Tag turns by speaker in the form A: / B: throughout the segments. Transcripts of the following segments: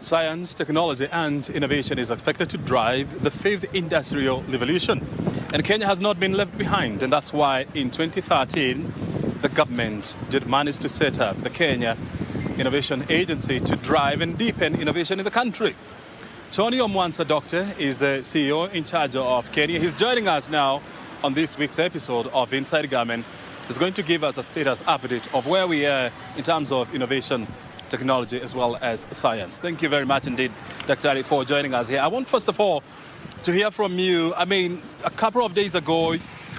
A: Science, technology and innovation is expected to drive the fifth industrial revolution. And Kenya has not been left behind, and that's why in 2013 the government did manage to set up the Kenya Innovation Agency to drive and deepen innovation in the country. Tony Omwansa Doctor is the CEO in charge of Kenya. He's joining us now on this week's episode of Inside Government. He's going to give us a status update of where we are in terms of innovation, technology as well as science. Thank you very much indeed, Dr. Ali, for joining us here. I want first of all to hear from you. I mean, a couple of days ago,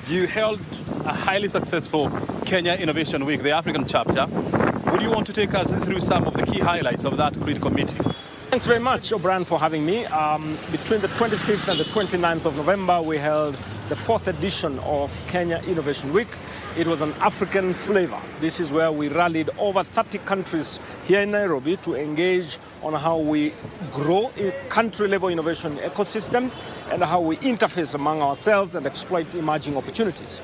A: you held a highly successful Kenya Innovation Week, the African chapter. Would you want to take us through some of the key highlights of that critical meeting?
B: Thanks very much, O'Brien, for having me. Between the 25th and the 29th of November, we held the fourth edition of Kenya Innovation Week. It was an African flavor. This is where we rallied over 30 countries here in Nairobi to engage on how we grow in country-level innovation ecosystems and how we interface among ourselves and exploit emerging opportunities.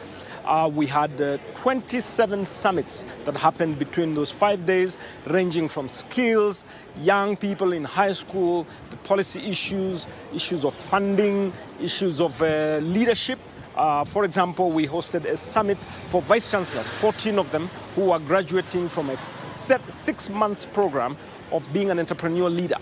B: We had 27 summits that happened between those 5 days, ranging from skills, young people in high school, the policy issues, issues of funding, issues of leadership. For example, we hosted a summit for vice chancellors, 14 of them, who are graduating from a 6-month program of being an entrepreneur leader.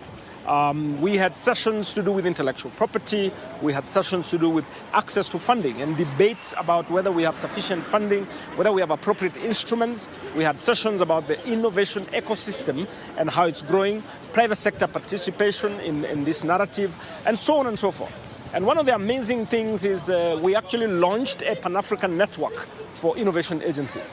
B: We had sessions to do with intellectual property. We had sessions to do with access to funding and debates about whether we have sufficient funding, whether we have appropriate instruments. We had sessions about the innovation ecosystem and how it's growing, private sector participation in this narrative, and so on and so forth. And one of the amazing things is we actually launched a Pan-African network for innovation agencies.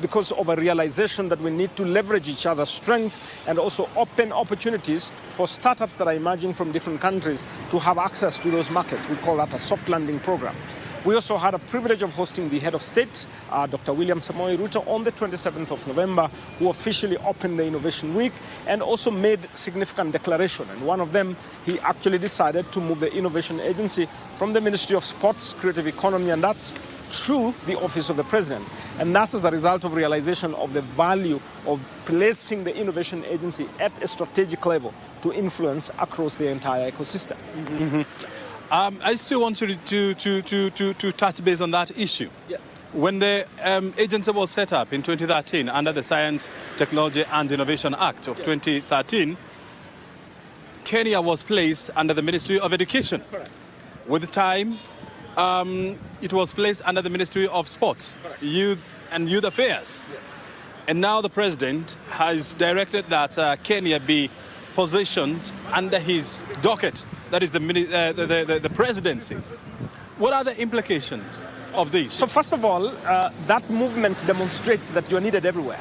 B: Because of a realization that we need to leverage each other's strengths and also open opportunities for startups that are emerging from different countries to have access to those markets. We call that a soft landing program. We also had a privilege of hosting the head of state, Dr. William Samoei Ruto, on the 27th of November, who officially opened the Innovation Week and also made significant declaration. And one of them, he actually decided to move the Innovation Agency from the Ministry of Sports, Creative Economy and Arts through the Office of the President. And that's as a result of realization of the value of placing the Innovation Agency at a strategic level to influence across the entire ecosystem.
A: Mm-hmm. I still want to touch base on that issue.
B: Yeah.
A: When the agency was set up in 2013 under the Science, Technology and Innovation Act of 2013, Kenya was placed under the Ministry of Education.
B: Correct.
A: With time, it was placed under the Ministry of Sports,
B: Correct.
A: Youth and Youth Affairs.
B: Yeah.
A: And now the President has directed that Kenya be positioned under his docket, that is the presidency. What are the implications of this?
B: So first of all, that movement demonstrates that you're needed everywhere.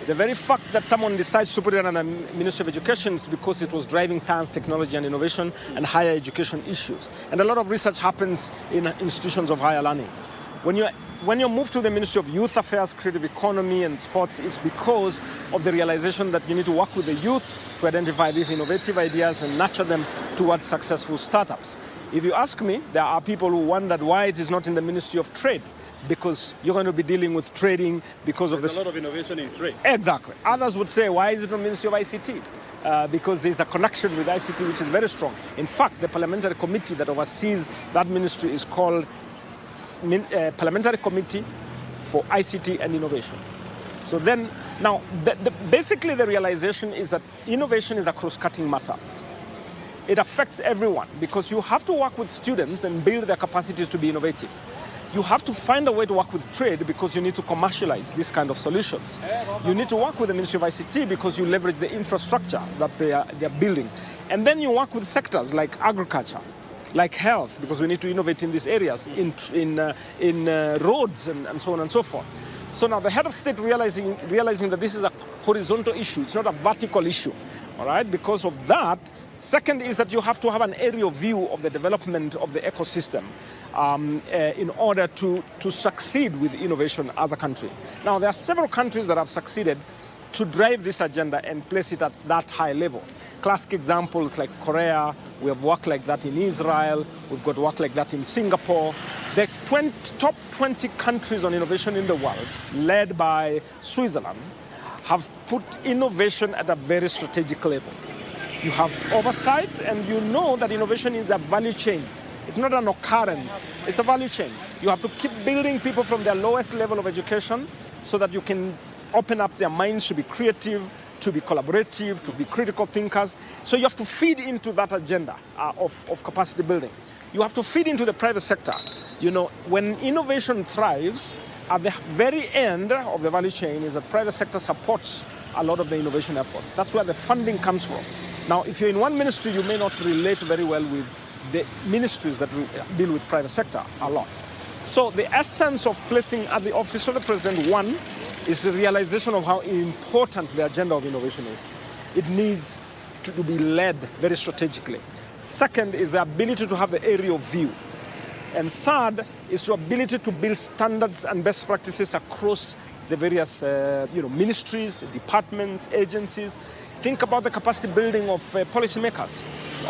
B: The very fact that someone decides to put it under Ministry of Education is because it was driving science, technology and innovation and higher education issues. And a lot of research happens in institutions of higher learning. When you move to the Ministry of Youth Affairs, Creative Economy and Sports, it's because of the realization that you need to work with the youth to identify these innovative ideas and nurture them towards successful startups. If you ask me, there are people who wondered why it is not in the Ministry of Trade, because you're going to be dealing with trading because of this.
A: There's a lot of innovation in trade.
B: Exactly. Others would say, why is it in the Ministry of ICT? Because there's a connection with ICT which is very strong. In fact, the parliamentary committee that oversees that ministry is called Parliamentary Committee for ICT and Innovation. So then, now, basically the realization is that innovation is a cross-cutting matter. It affects everyone because you have to work with students and build their capacities to be innovative. You have to find a way to work with trade because you need to commercialize this kind of solutions. You need to work with the Ministry of ICT because you leverage the infrastructure that they are building. And then you work with sectors like agriculture, like health, because we need to innovate in these areas, in roads and so on and so forth. So now the head of state realizing that this is a horizontal issue, it's not a vertical issue, all right? Because of that, second is that you have to have an aerial view of the development of the ecosystem in order to succeed with innovation as a country. Now, there are several countries that have succeeded to drive this agenda and place it at that high level. Classic examples like Korea, we have work like that in Israel, we've got work like that in Singapore. The top 20 countries on innovation in the world, led by Switzerland, have put innovation at a very strategic level. You have oversight, and you know that innovation is a value chain. It's not an occurrence, it's a value chain. You have to keep building people from their lowest level of education so that you can open up their minds to be creative, to be collaborative, to be critical thinkers. So you have to feed into that agenda of capacity building. You have to feed into the private sector. You know, when innovation thrives, at the very end of the value chain is that private sector supports a lot of the innovation efforts. That's where the funding comes from. Now, if you're in one ministry, you may not relate very well with the ministries that deal with private sector a lot. So the essence of placing at the office of the president, one, is the realization of how important the agenda of innovation is. It needs to be led very strategically. Second is the ability to have the area of view. And third is the ability to build standards and best practices across the various ministries, departments, agencies. Think about the capacity building of policymakers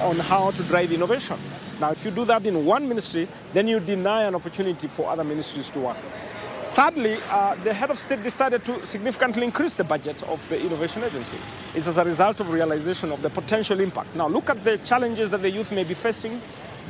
B: on how to drive innovation. Now, if you do that in one ministry, then you deny an opportunity for other ministries to work. Thirdly, the head of state decided to significantly increase the budget of the innovation agency. It's as a result of realization of the potential impact. Now, look at the challenges that the youth may be facing.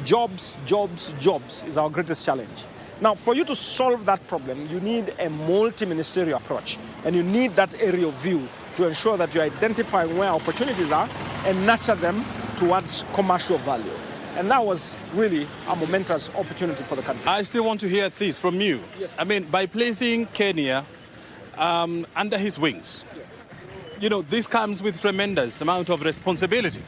B: Jobs, jobs, jobs is our greatest challenge. Now, for you to solve that problem, you need a multi-ministerial approach, and you need that area of view to ensure that you identify where opportunities are and nurture them towards commercial value. And that was really a momentous opportunity for the country.
A: I still want to hear this from you.
B: Yes.
A: I mean, by placing Kenya under his wings,
B: Yes.
A: This comes with tremendous amount of responsibility.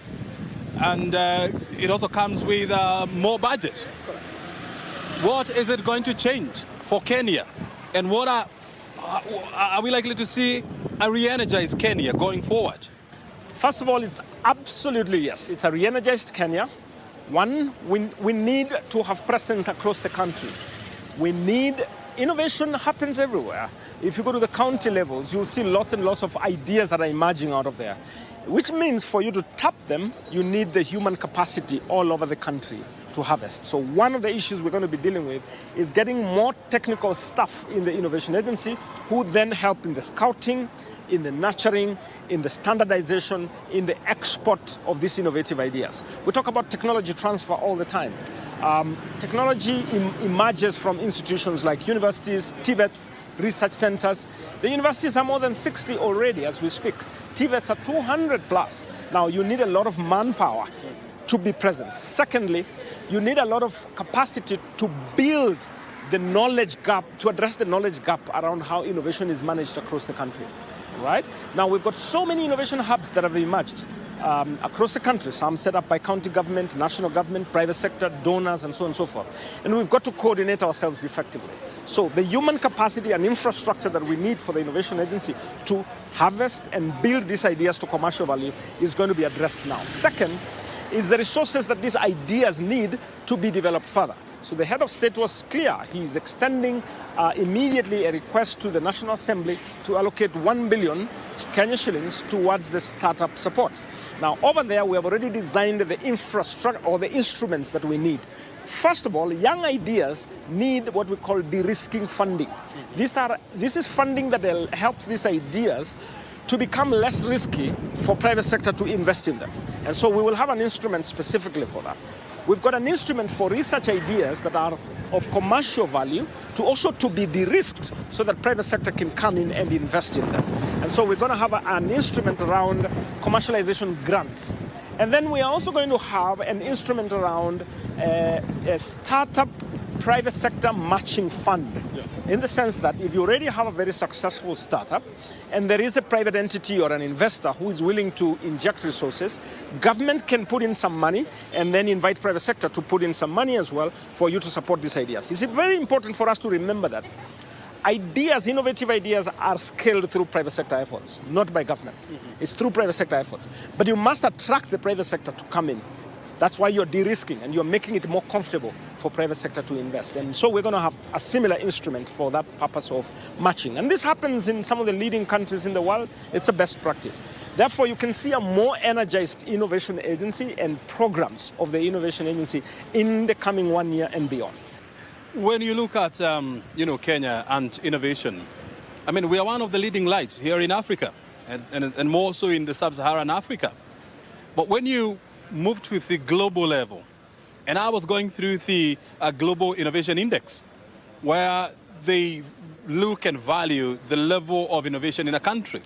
A: And it also comes with more budget.
B: Correct.
A: What is it going to change for Kenya? And what are we likely to see a re-energized Kenya going forward?
B: First of all, it's absolutely yes. It's a re-energized Kenya. One, we need to have presence across the country. Innovation happens everywhere. If you go to the county levels, you'll see lots and lots of ideas that are emerging out of there, which means for you to tap them, you need the human capacity all over the country to harvest. So one of the issues we're going to be dealing with is getting more technical staff in the innovation agency who then help in the scouting, in the nurturing, in the standardization, in the export of these innovative ideas. We talk about technology transfer all the time. Technology emerges from institutions like universities, TVETs, research centers. The universities are more than 60 already as we speak. TVETs are 200 plus. Now you need a lot of manpower to be present. Secondly, you need a lot of capacity to build the knowledge gap, to address the knowledge gap around how innovation is managed across the country. Right? Now we've got so many innovation hubs that have emerged across the country, some set up by county government, national government, private sector, donors, and so on and so forth. And we've got to coordinate ourselves effectively. So the human capacity and infrastructure that we need for the innovation agency to harvest and build these ideas to commercial value is going to be addressed now. Second is the resources that these ideas need to be developed further. So the head of state was clear. He's extending immediately a request to the National Assembly to allocate 1 billion Kenya shillings towards the startup support. Now, over there, we have already designed the infrastructure or the instruments that we need. First of all, young ideas need what we call de-risking funding. This is funding that helps these ideas to become less risky for private sector to invest in them. And so we will have an instrument specifically for that. We've got an instrument for research ideas that are of commercial value to be de-risked so that private sector can come in and invest in them. And so we're going to have an instrument around commercialization grants. And then we are also going to have an instrument around a startup private sector matching fund. In the sense that if you already have a very successful startup and there is a private entity or an investor who is willing to inject resources, government can put in some money and then invite private sector to put in some money as well for you to support these ideas. It's very important for us to remember that ideas, innovative ideas, are scaled through private sector efforts, not by government. It's through private sector efforts. But you must attract the private sector to come in. That's why you're de-risking and you're making it more comfortable for private sector to invest. And so we're going to have a similar instrument for that purpose of matching. And this happens in some of the leading countries in the world. It's a best practice. Therefore, you can see a more energized innovation agency and programs of the innovation agency in the coming 1 year and beyond.
A: When you look at Kenya and innovation, I mean, we are one of the leading lights here in Africa. and more so in the sub-Saharan Africa. But when you move to the global level, and I was going through the Global Innovation Index, where they look and value the level of innovation in a country.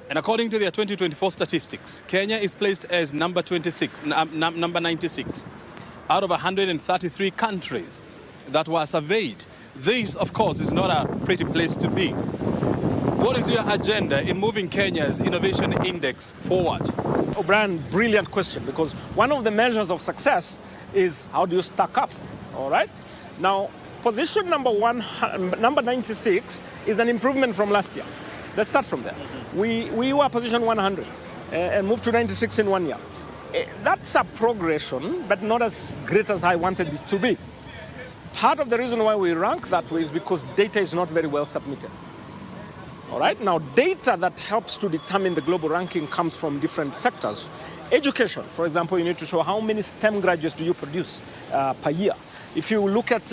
A: And according to their 2024 statistics, Kenya is placed as number 96 out of 133 countries that were surveyed. This, of course, is not a pretty place to be. What is your agenda in moving Kenya's innovation index forward?
B: O'Brien, brilliant question, because one of the measures of success is how do you stack up, all right? Now, position number 96 is an improvement from last year. Let's start from there. We were position 100 and moved to 96 in 1 year. That's a progression, but not as great as I wanted it to be. Part of the reason why we rank that way is because data is not very well submitted. All right, now data that helps to determine the global ranking comes from different sectors. Education, for example, you need to show how many STEM graduates do you produce per year. If you look at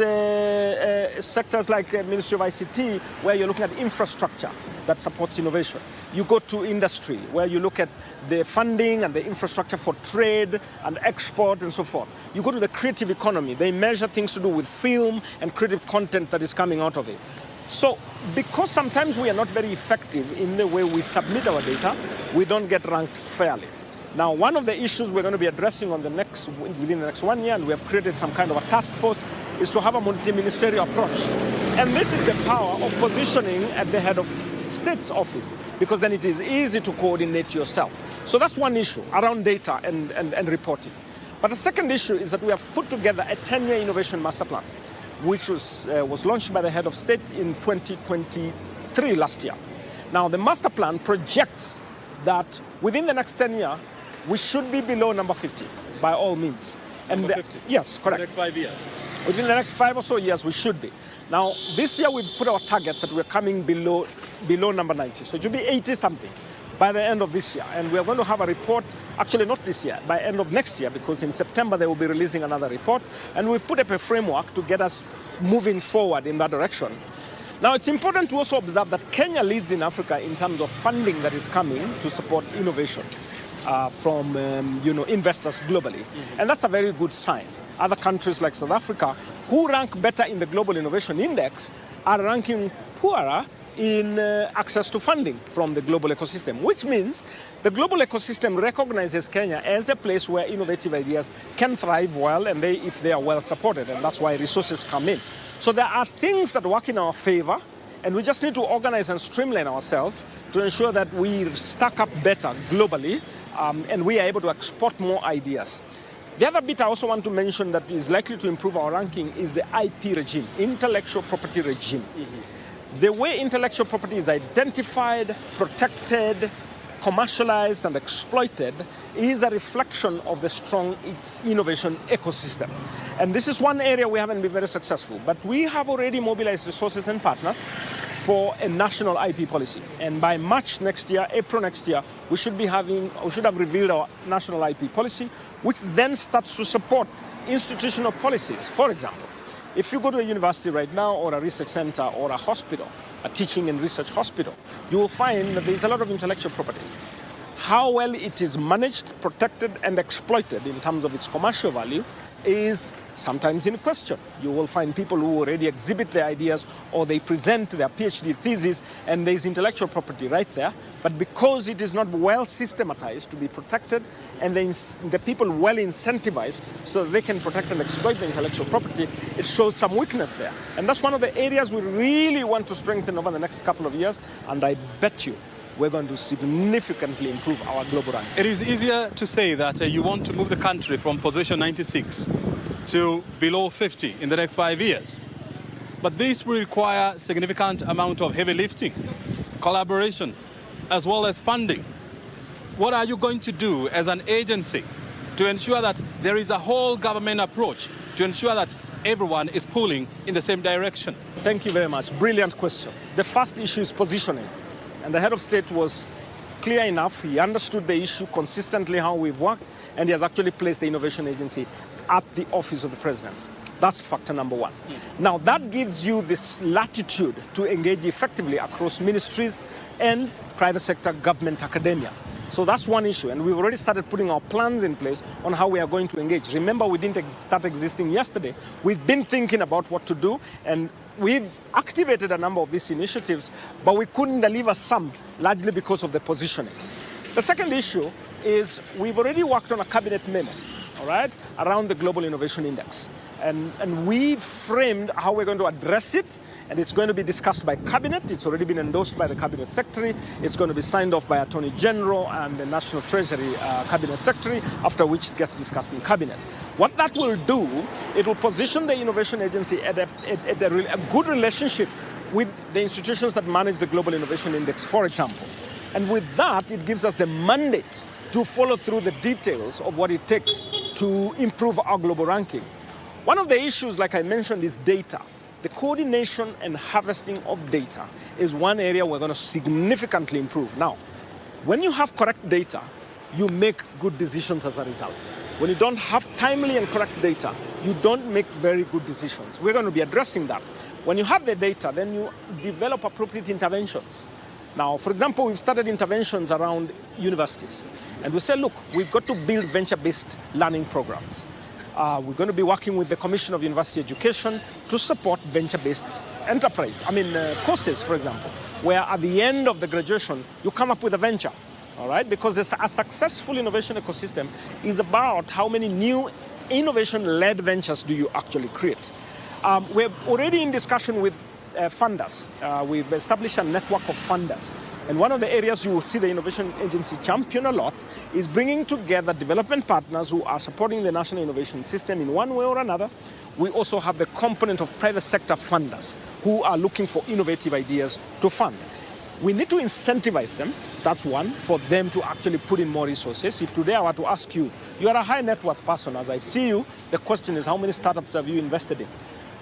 B: sectors like Ministry of ICT, where you're looking at infrastructure that supports innovation. You go to industry, where you look at the funding and the infrastructure for trade and export and so forth. You go to the creative economy. They measure things to do with film and creative content that is coming out of it. So because sometimes we are not very effective in the way we submit our data, we don't get ranked fairly. Now, one of the issues we're going to be addressing within the next 1 year, and we have created some kind of a task force, is to have a multi-ministerial approach. And this is the power of positioning at the head of state's office, because then it is easy to coordinate yourself. So that's one issue around data and reporting. But the second issue is that we have put together a 10-year innovation master plan, which was launched by the head of state in 2023 last year. Now, the master plan projects that within the next 10 years, we should be below number 50, by all means.
A: Number 50?
B: Yes, correct.
A: In the next 5 years?
B: Within the next 5 or so years, we should be. Now, this year we've put our target that we're coming below number 90. So it should be 80-something by the end of this year. And we're going to have a report, actually not this year, by end of next year, because in September they will be releasing another report. And we've put up a framework to get us moving forward in that direction. Now, it's important to also observe that Kenya leads in Africa in terms of funding that is coming to support innovation from investors globally. And that's a very good sign. Other countries like South Africa, who rank better in the Global Innovation Index, are ranking poorer in access to funding from the global ecosystem, which means the global ecosystem recognizes Kenya as a place where innovative ideas can thrive well, and if they are well supported, and that's why resources come in. So there are things that work in our favor, and we just need to organize and streamline ourselves to ensure that we stack up better globally, and we are able to export more ideas. The other bit I also want to mention that is likely to improve our ranking is the IP regime, intellectual property regime. The way intellectual property is identified, protected, commercialized, and exploited is a reflection of the strong innovation ecosystem. And this is one area we haven't been very successful, but we have already mobilized resources and partners for a national IP policy. And by March next year, April next year, we should have revealed our national IP policy, which then starts to support institutional policies. For example, if you go to a university right now, or a research center, or a hospital, a teaching and research hospital, you will find that there's a lot of intellectual property. How well it is managed, protected, and exploited in terms of its commercial value is sometimes in question. You will find people who already exhibit their ideas, or they present their PhD thesis, and there's intellectual property right there. But because it is not well systematized to be protected, and the people well incentivized so that they can protect and exploit the intellectual property, it shows some weakness there. And that's one of the areas we really want to strengthen over the next couple of years, and I bet you we're going to significantly improve our global rank.
A: It is easier to say that you want to move the country from position 96 to below 50 in the next 5 years. But this will require a significant amount of heavy lifting, collaboration, as well as funding. What are you going to do as an agency to ensure that there is a whole government approach to ensure that everyone is pulling in the same direction?
B: Thank you very much. Brilliant question. The first issue is positioning. And the head of state was clear enough. He understood the issue consistently, how we've worked, and he has actually placed the innovation agency at the office of the president. That's factor number one. Now, that gives you this latitude to engage effectively across ministries and private sector, government, academia. So that's one issue, and we've already started putting our plans in place on how we are going to engage. Remember, we didn't start existing yesterday. We've been thinking about what to do, and we've activated a number of these initiatives, but we couldn't deliver some, largely because of the positioning. The second issue is we've already worked on a cabinet memo, all right, around the Global Innovation Index. And we've framed how we're going to address it, and it's going to be discussed by Cabinet. It's already been endorsed by the Cabinet Secretary. It's going to be signed off by Attorney General and the National Treasury Cabinet Secretary, after which it gets discussed in Cabinet. What that will do, it will position the Innovation Agency at a good relationship with the institutions that manage the Global Innovation Index, for example. And with that, it gives us the mandate to follow through the details of what it takes to improve our global ranking. One of the issues, like I mentioned, is data. The coordination and harvesting of data is one area we're going to significantly improve. Now, when you have correct data, you make good decisions as a result. When you don't have timely and correct data, you don't make very good decisions. We're going to be addressing that. When you have the data, then you develop appropriate interventions. Now, for example, we've started interventions around universities. And we say, look, we've got to build venture-based learning programs. We're going to be working with the Commission of University Education to support venture-based courses, for example, where at the end of the graduation, you come up with a venture, all right? Because a successful innovation ecosystem is about how many new innovation-led ventures do you actually create. We're already in discussion with funders. We've established a network of funders. And one of the areas you will see the Innovation Agency champion a lot is bringing together development partners who are supporting the national innovation system in one way or another. We also have the component of private sector funders who are looking for innovative ideas to fund. We need to incentivize them, that's one, for them to actually put in more resources. If today I were to ask you, you are a high net worth person, as I see you, the question is how many startups have you invested in?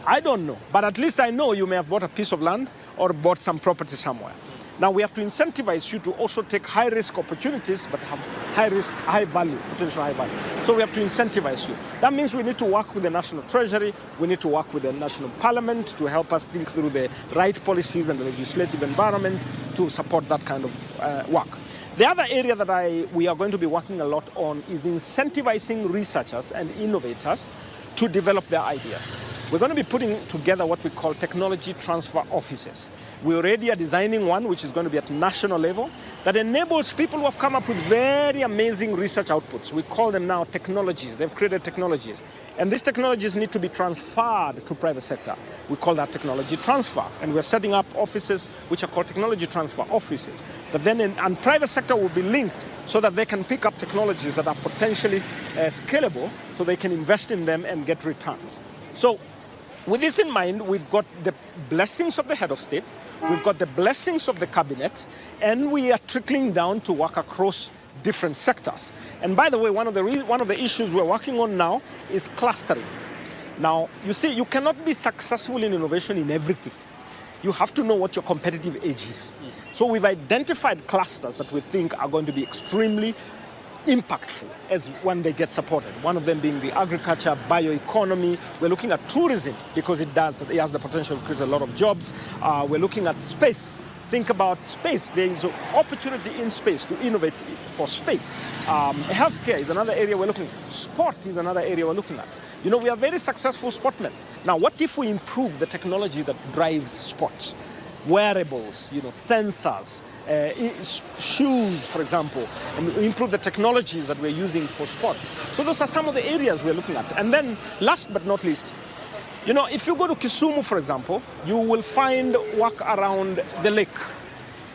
B: I don't know, but at least I know you may have bought a piece of land or bought some property somewhere. Now we have to incentivize you to also take high-risk opportunities, but have high-risk, high-value, potential high-value. So we have to incentivize you. That means we need to work with the National Treasury, we need to work with the National Parliament to help us think through the right policies and the legislative environment to support that kind of work. The other area that we are going to be working a lot on is incentivizing researchers and innovators to develop their ideas. We're going to be putting together what we call technology transfer offices. We already are designing one which is going to be at national level that enables people who have come up with very amazing research outputs. We call them now technologies. They've created technologies. And these technologies need to be transferred to private sector. We call that technology transfer. And we're setting up offices which are called technology transfer offices. That then and private sector will be linked so that they can pick up technologies that are potentially scalable so they can invest in them and get returns. So with this in mind, we've got the blessings of the head of state, we've got the blessings of the cabinet, and we are trickling down to work across different sectors. And by the way, one of the issues we're working on now is clustering. Now, you see, you cannot be successful in innovation in everything. You have to know what your competitive edge is. So we've identified clusters that we think are going to be extremely impactful as when they get supported. One of them being the agriculture, bioeconomy. We're looking at tourism because it has the potential to create a lot of jobs. We're looking at space. Think about space. There is an opportunity in space to innovate for space. Healthcare is another area we're looking at. Sport is another area we're looking at. You know, we are very successful sportmen. Now, what if we improve the technology that drives sports? Wearables, sensors, shoes, for example, and improve the technologies that we're using for sports. So those are some of the areas we're looking at. And then, last but not least, if you go to Kisumu, for example, you will find work around the lake.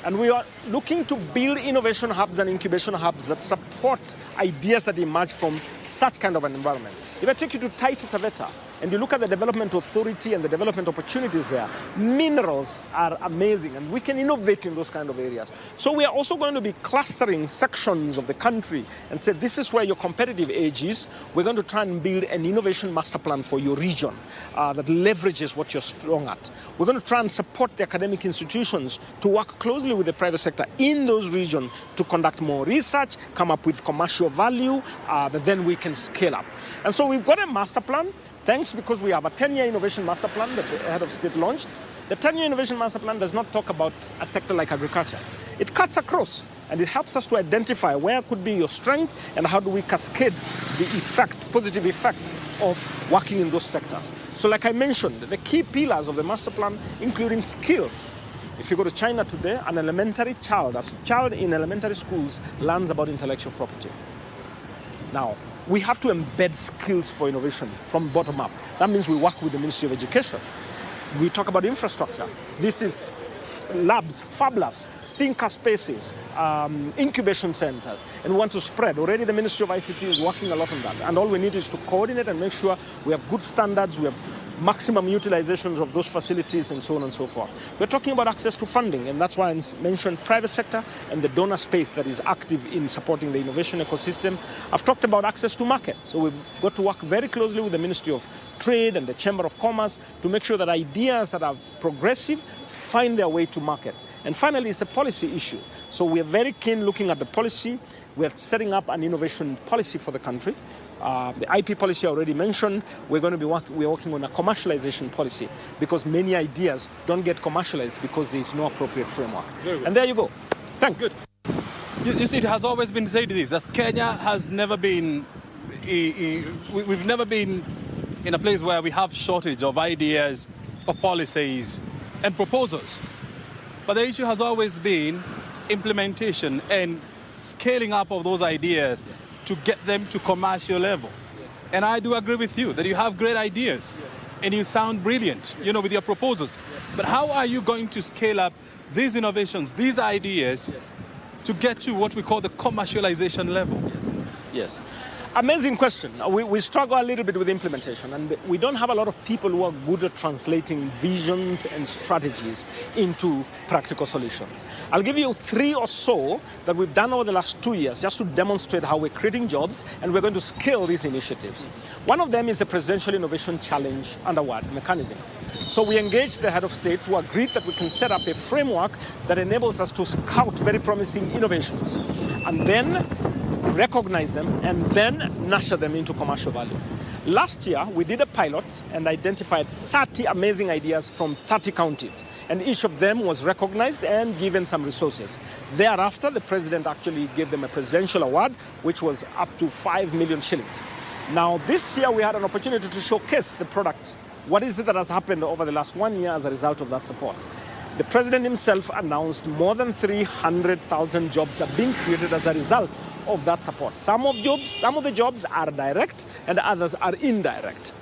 B: And we are looking to build innovation hubs and incubation hubs that support ideas that emerge from such kind of an environment. If I take you to Taita Taveta, and you look at the development authority and the development opportunities there, minerals are amazing, and we can innovate in those kind of areas. So we are also going to be clustering sections of the country and say, this is where your competitive edge is. We're going to try and build an innovation master plan for your region that leverages what you're strong at. We're going to try and support the academic institutions to work closely with the private sector in those regions to conduct more research, come up with commercial value that then we can scale up. And so we've got a master plan. Thanks, because we have a 10-year innovation master plan that the head of state launched. The 10-year innovation master plan does not talk about a sector like agriculture. It cuts across, and it helps us to identify where could be your strength and how do we cascade the positive effect of working in those sectors. So like I mentioned, the key pillars of the master plan, including skills. If you go to China today, an elementary child, a child in elementary schools learns about intellectual property. Now, we have to embed skills for innovation from bottom up. That means we work with the Ministry of Education. We talk about infrastructure. This is labs, fab labs, thinker spaces, incubation centers, and we want to spread. Already the Ministry of ICT is working a lot on that. And all we need is to coordinate and make sure we have good standards, we have maximum utilizations of those facilities, and so on and so forth. We're talking about access to funding, and that's why I mentioned private sector and the donor space that is active in supporting the innovation ecosystem. I've talked about access to markets, so we've got to work very closely with the Ministry of Trade and the Chamber of Commerce to make sure that ideas that are progressive find their way to market. And finally, it's the policy issue. So we are very keen looking at the policy. We're setting up an innovation policy for the country. The IP policy I already mentioned. We're working on a commercialization policy because many ideas don't get commercialized because there is no appropriate framework. And there you go. Thanks.
A: Good. You see, it has always been said that Kenya has never been, we've never been in a place where we have shortage of ideas, of policies and proposals. But the issue has always been implementation and scaling up of those ideas to get them to commercial level. And I do agree with you that you have great ideas and you sound brilliant, with your proposals. But how are you going to scale up these innovations, these ideas, to get to what we call the commercialization level?
B: Yes. Amazing question. We struggle a little bit with implementation, and we don't have a lot of people who are good at translating visions and strategies into practical solutions. I'll give you 3 or so that we've done over the last 2 years just to demonstrate how we're creating jobs, and we're going to scale these initiatives. One of them is the Presidential Innovation Challenge and Award mechanism. So we engaged the head of state who agreed that we can set up a framework that enables us to scout very promising innovations and then recognize them and then nurture them into commercial value. Last year, we did a pilot and identified 30 amazing ideas from 30 counties, and each of them was recognized and given some resources. Thereafter, the president actually gave them a presidential award, which was up to 5 million shillings. Now, this year, we had an opportunity to showcase the product. What is it that has happened over the last 1 year as a result of that support? The president himself announced more than 300,000 jobs are being created as a result of that support. Some of the jobs are direct and others are indirect.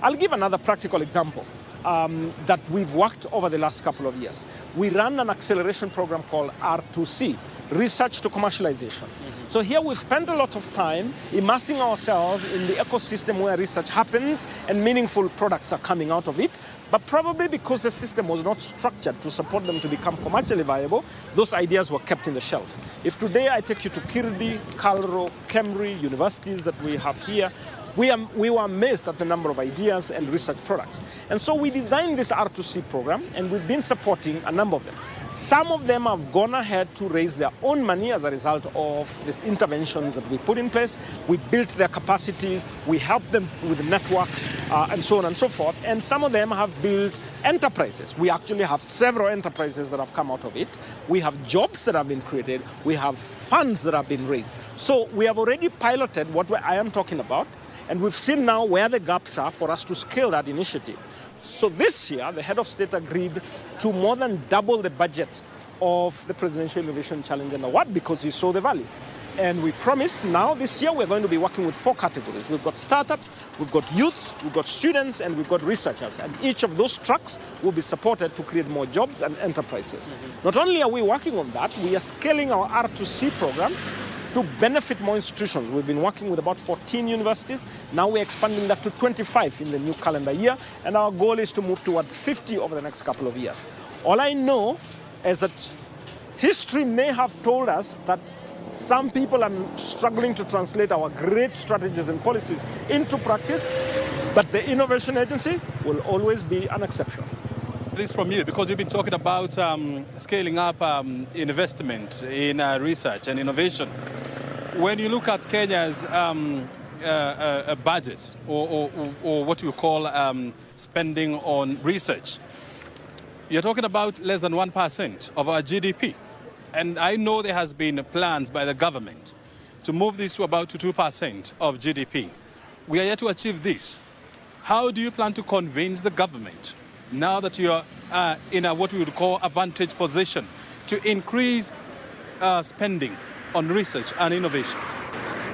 B: I'll give another practical example that we've worked over the last couple of years. We run an acceleration program called R2C, Research to Commercialization. So here we've spent a lot of time immersing ourselves in the ecosystem where research happens and meaningful products are coming out of it. But probably because the system was not structured to support them to become commercially viable, those ideas were kept in the shelf. If today I take you to Kirdi, Calro, Kemri, universities that we have here, we were amazed at the number of ideas and research products. And so we designed this R2C program, and we've been supporting a number of them. Some of them have gone ahead to raise their own money as a result of the interventions that we put in place. We built their capacities, we helped them with networks, and so on and so forth. And some of them have built enterprises. We actually have several enterprises that have come out of it. We have jobs that have been created. We have funds that have been raised. So we have already piloted what I am talking about, and we've seen now where the gaps are for us to scale that initiative. So this year, the head of state agreed to more than double the budget of the Presidential Innovation Challenge and Award because he saw the value. And we promised now this year we're going to be working with 4 categories. We've got startups, we've got youth, we've got students, and we've got researchers. And each of those tracks will be supported to create more jobs and enterprises. Not only are we working on that, we are scaling our R2C program to benefit more institutions. We've been working with about 14 universities. Now we're expanding that to 25 in the new calendar year, and our goal is to move towards 50 over the next couple of years. All I know is that history may have told us that some people are struggling to translate our great strategies and policies into practice, but the Innovation Agency will always be an exception.
A: This from you, because you've been talking about scaling up investment in research and innovation. When you look at Kenya's budget or what you call spending on research, you're talking about less than 1% of our GDP. And I know there has been plans by the government to move this to about 2% of GDP. We are yet to achieve this. How do you plan to convince the government, now that you are in a what we would call advantage position, to increase spending on research and innovation?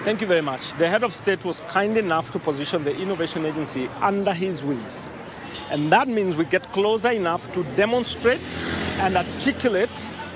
B: Thank you very much. The head of state was kind enough to position the Innovation Agency under his wings. And that means we get closer enough to demonstrate and articulate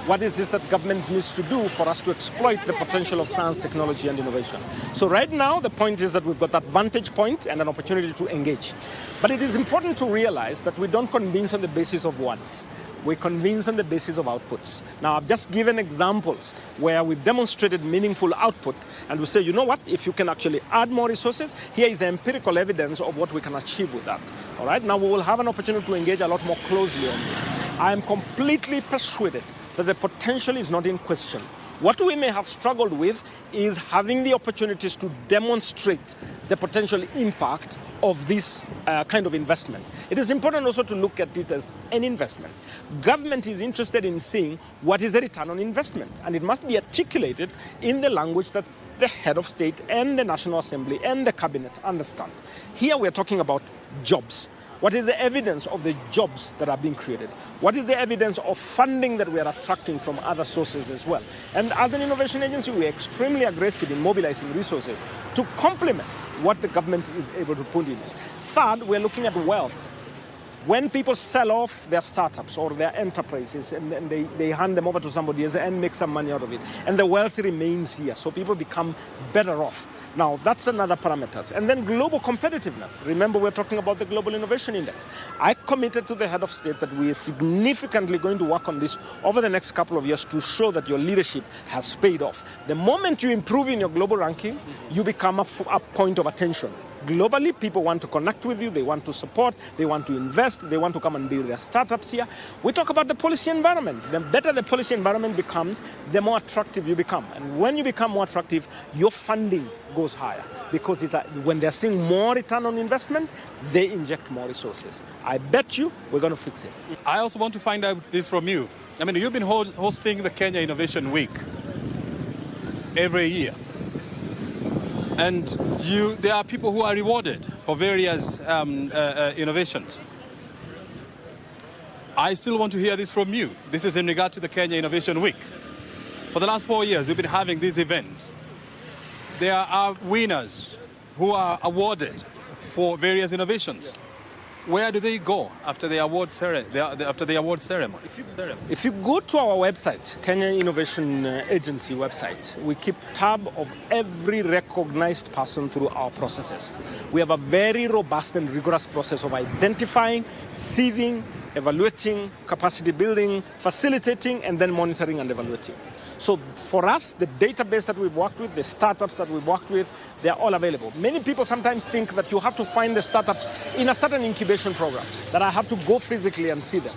B: what is this that government needs to do for us to exploit the potential of science, technology, and innovation. So right now, the point is that we've got that vantage point and an opportunity to engage. But it is important to realize that we don't convince on the basis of words. We convince on the basis of outputs. Now, I've just given examples where we've demonstrated meaningful output, and we say, you know what, if you can actually add more resources, here is the empirical evidence of what we can achieve with that. All right, now we will have an opportunity to engage a lot more closely on this. I am completely persuaded that the potential is not in question. What we may have struggled with is having the opportunities to demonstrate the potential impact of this kind of investment. It is important also to look at it as an investment. Government is interested in seeing what is the return on investment, and it must be articulated in the language that the head of state and the National Assembly and the cabinet understand. Here we're talking about jobs. What is the evidence of the jobs that are being created? What is the evidence of funding that we are attracting from other sources as well? And as an innovation agency, we are extremely aggressive in mobilizing resources to complement what the government is able to pull in. Third, we're looking at wealth. When people sell off their startups or their enterprises and they hand them over to somebody else and make some money out of it, and the wealth remains here, so people become better off. Now, that's another parameter. And then global competitiveness. Remember, we're talking about the Global Innovation Index. I committed to the head of state that we are significantly going to work on this over the next couple of years to show that your leadership has paid off. The moment you improve in your global ranking, you become a point of attention. Globally, people want to connect with you, they want to support, they want to invest, they want to come and build their startups here. We talk about the policy environment. The better the policy environment becomes, the more attractive you become. And when you become more attractive, your funding goes higher, because when they're seeing more return on investment, they inject more resources. I bet you we're going to fix it.
A: I also want to find out this from you. I mean, you've been hosting the Kenya Innovation Week every year. And there are people who are rewarded for various innovations. I still want to hear this from you. This is in regard to the Kenya Innovation Week. For the last 4 years, we've been having this event. There are winners who are awarded for various innovations. Where do they go after the award ceremony?
B: If you go to our website, Kenya Innovation Agency website, we keep tab of every recognized person through our processes. We have a very robust and rigorous process of identifying, sieving, evaluating, capacity building, facilitating, and then monitoring and evaluating. So for us, the database that we've worked with, the startups that we've worked with, they're all available. Many people sometimes think that you have to find the startups in a certain incubation program, that I have to go physically and see them.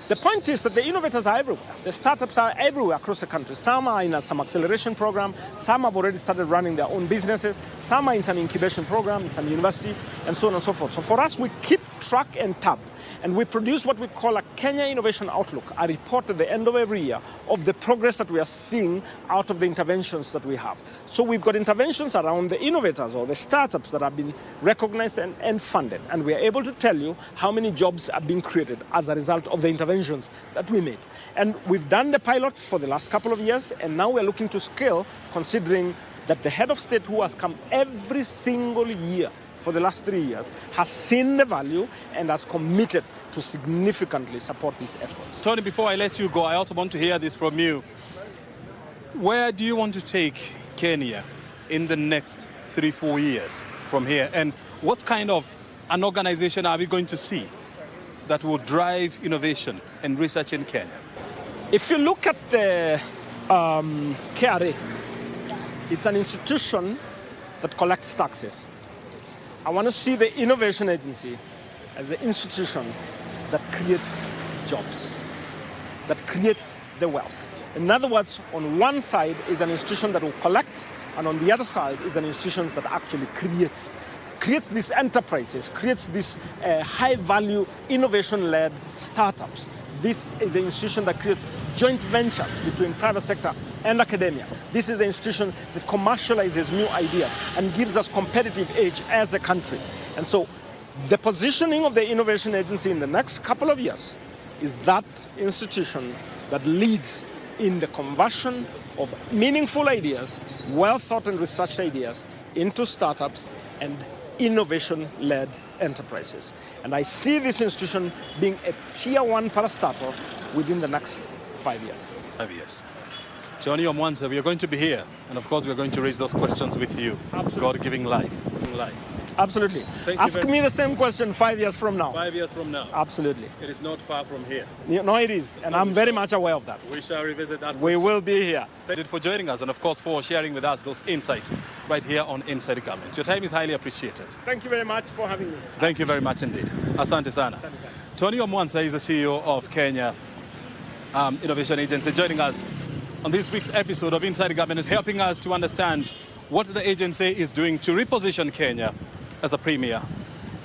B: The point is that the innovators are everywhere. The startups are everywhere across the country. Some are in some acceleration program. Some have already started running their own businesses. Some are in some incubation program, in some university, and so on and so forth. So for us, we keep track and tab. And we produce what we call a Kenya Innovation Outlook, a report at the end of every year of the progress that we are seeing out of the interventions that we have. So we've got interventions around the innovators or the startups that have been recognized and funded. And we are able to tell you how many jobs are being created as a result of the interventions that we made. And we've done the pilot for the last couple of years, and now we're looking to scale, considering that the head of state, who has come every single year for the last 3 years, has seen the value and has committed to significantly support these efforts.
A: Tony, before I let you go, I also want to hear this from you. Where do you want to take Kenya in the next 3-4 years from here? And what kind of an organization are we going to see that will drive innovation and research in Kenya?
B: If you look at the KRA, it's an institution that collects taxes. I want to see the Innovation Agency as an institution that creates jobs, that creates the wealth. In other words, on one side is an institution that will collect, and on the other side is an institution that actually creates these enterprises, creates these high-value, innovation-led startups. This is the institution that creates joint ventures between private sector and academia. This is the institution that commercializes new ideas and gives us competitive edge as a country. And so the positioning of the Innovation Agency in the next couple of years is that institution that leads in the conversion of meaningful ideas, well thought and researched ideas into startups and innovation-led enterprises. And I see this institution being a tier 1 parastatal within the next 5 years.
A: 5 years. Johnny Omwanza, we are going to be here, and of course we are going to raise those questions with you.
B: Absolutely.
A: God giving life.
B: Absolutely. Ask me the same question 5 years from now.
A: 5 years from now.
B: Absolutely.
A: It is not far from here.
B: No, it is, and I'm very much aware of that.
A: We shall revisit that.
B: We will be here.
A: Thank you for joining us and of course for sharing with us those insights right here on Inside the Government. Your time is highly appreciated.
B: Thank you very much for having me.
A: Thank you very much indeed. Asante sana.
B: Asante sana.
A: Tony Omwanza is the CEO of Kenya Innovation Agency, joining us on this week's episode of Inside the Government, helping us to understand what the agency is doing to reposition Kenya as a premier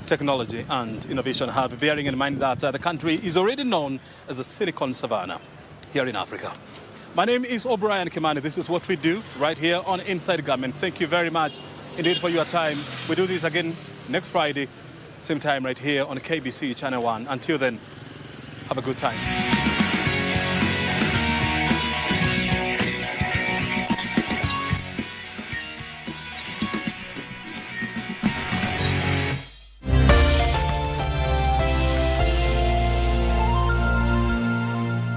A: technology and innovation hub, bearing in mind that the country is already known as a Silicon Savannah here in Africa. My name is O'Brien Kimani. This is what we do right here on Inside the Government. Thank you very much indeed for your time. We do this again next Friday, same time right here on KBC Channel 1. Until then, have a good time.